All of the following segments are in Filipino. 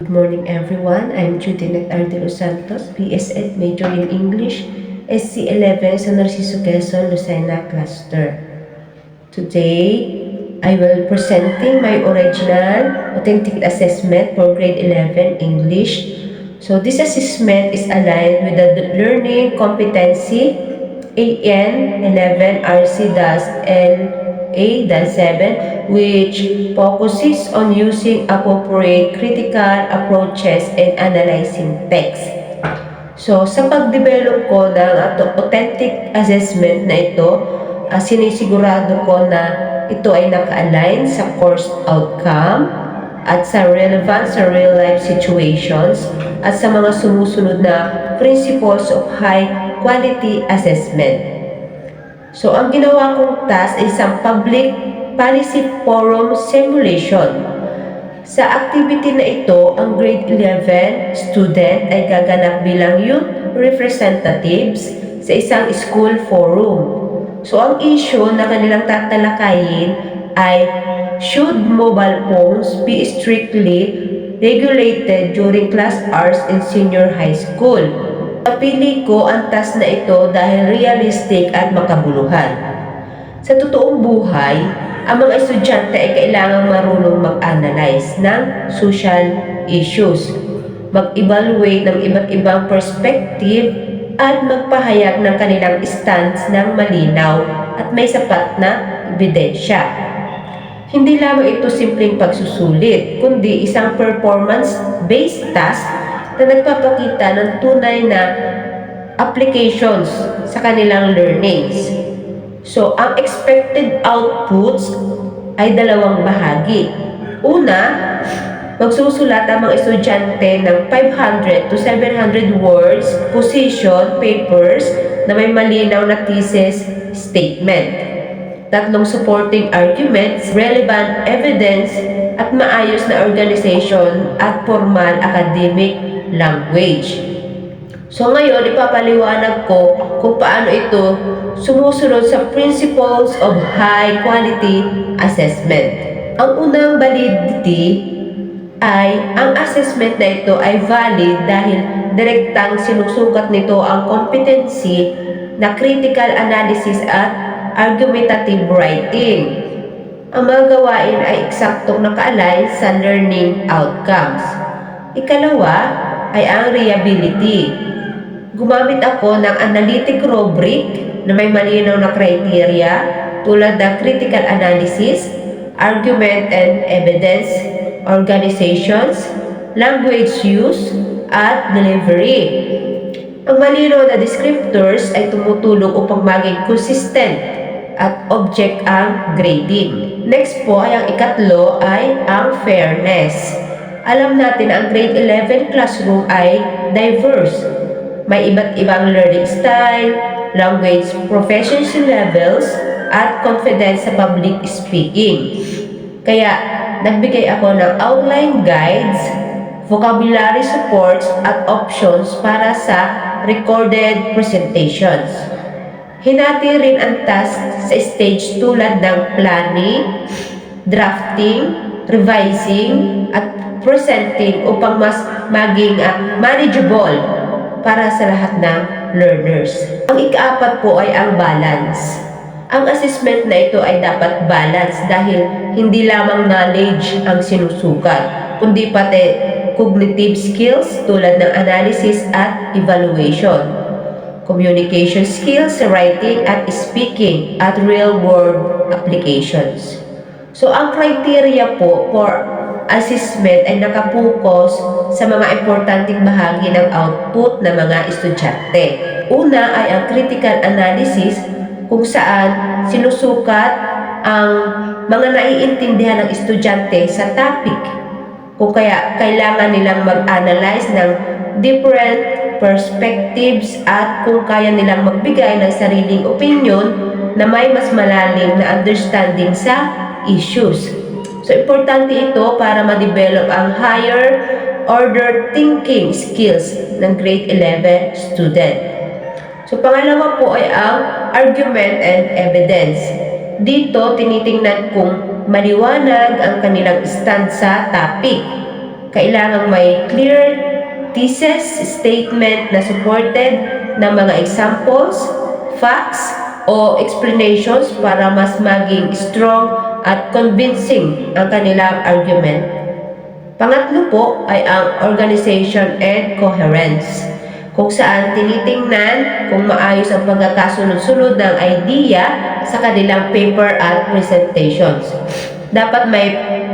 Good morning everyone. I'm Judinet Ardelo Santos, BS Ed major in English, SC11 sa Narciso Quezon, Lucena Cluster. Today, I will presenting my original authentic assessment for grade 11 English. So this assessment is aligned with the learning competency AN 11 RC-LA-7, which focuses on using appropriate critical approaches and analyzing text. So, sa pag-develop ko ng authentic assessment na ito, sinisigurado ko na ito ay naka-align sa course outcome at sa relevant sa real-life situations at sa mga sumusunod na principles of high quality assessment. So, ang ginawa kong task ay isang public policy forum simulation. Sa activity na ito, ang grade 11 student ay gaganap bilang youth representatives sa isang school forum. So, ang issue na kanilang tatalakayin ay should mobile phones be strictly regulated during class hours in senior high school? Napili ko ang task na ito dahil realistic at makabuluhan. Sa totoong buhay, ang mga estudyante ay kailangang marunong mag-analyze ng social issues, mag-evaluate ng iba't ibang perspective at magpahayag ng kanilang stance ng malinaw at may sapat na ebidensya. Hindi lamang ito simpleng pagsusulit, kundi isang performance-based task na nagpapakita ng tunay na applications sa kanilang learnings. So, ang expected outputs ay dalawang bahagi. Una, magsusulat ang mga estudyante ng 500 to 700 words, position, papers na may malinaw na thesis statement. Tatlong supporting arguments, relevant evidence, at maayos na organization at formal academic language. So ngayon, ipapaliwanag ko kung paano ito sumusunod sa principles of high quality assessment. Ang unang validity ay ang assessment na ito ay valid dahil direktang sinusukat nito ang competency na critical analysis at argumentative writing. Ang mga gawain ay eksaktong naka-align sa learning outcomes. Ikalawa ay ang readability. Gumamit ako ng analytic rubric na may malinaw na criteria tulad ng critical analysis, argument and evidence, organizations, language use, at delivery. Ang malinaw na descriptors ay tumutulong upang maging consistent at object ang grading. Next po ay ang ikatlo ay ang fairness. Alam natin na ang grade 11 classroom ay diverse. May iba't ibang learning style, language proficiency levels, at confidence sa public speaking. Kaya, nagbigay ako ng outline guides, vocabulary supports, at options para sa recorded presentations. Hinati rin ang task sa stage tulad ng planning, drafting, revising, at presenting upang mas maging manageable para sa lahat ng learners. Ang ikaapat po ay ang balance. Ang assessment na ito ay dapat balance dahil hindi lamang knowledge ang sinusukat, kundi pati cognitive skills tulad ng analysis at evaluation, communication skills, writing at speaking, at real-world applications. So, ang criteria po for assessment ay nakapokus sa mga importanteng bahagi ng output ng mga estudyante. Una ay ang critical analysis kung saan sinusukat ang mga naiintindihan ng estudyante sa topic. Kung kaya kailangan nilang mag-analyze ng different perspectives at kung kaya nilang magbigay ng sariling opinion na may mas malalim na understanding sa issues. So, importante ito para ma-develop ang higher order thinking skills ng grade 11 student. So, pangalawa po ay ang argument and evidence. Dito, tinitingnan kung maliwanag ang kanilang stand sa topic. kailangang may clear thesis statement na supported ng mga examples, facts, o explanations para mas maging strong at convincing ang kanilang argument. Pangatlo po ay ang organization and coherence, kung saan tinitingnan kung maayos ang pagkakasunod-sunod ng idea sa kanilang paper at presentations. Dapat may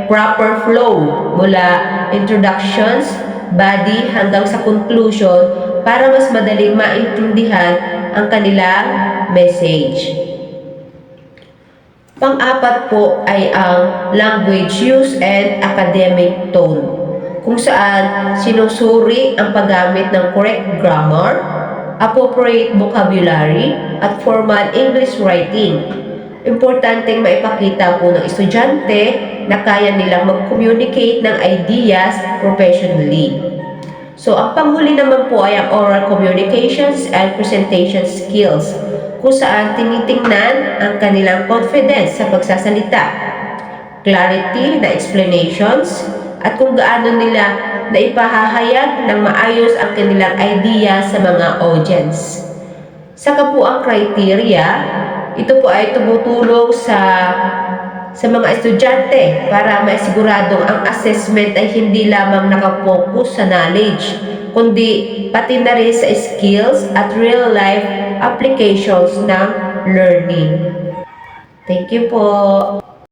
proper flow mula introductions, body hanggang sa conclusion para mas madaling maintindihan ang kanilang message. Pang-apat po ay ang language use and academic tone, kung saan sinusuri ang paggamit ng correct grammar, appropriate vocabulary, at formal English writing. Importanteng maipakita po ng estudyante na kaya nilang mag-communicate ng ideas professionally. So, ang panghuli naman po ay ang oral communications and presentation skills, kung saan tinitingnan ang kanilang confidence sa pagsasalita, clarity na explanations, at kung gaano nila na ipahahayag ng maayos ang kanilang idea sa mga audience. Saka po ang criteria, ito po ay tumutulong sa mga estudyante para maisiguradong ang assessment ay hindi lamang nakapokus sa knowledge, kundi pati na rin sa skills at real-life applications ng learning. Thank you po.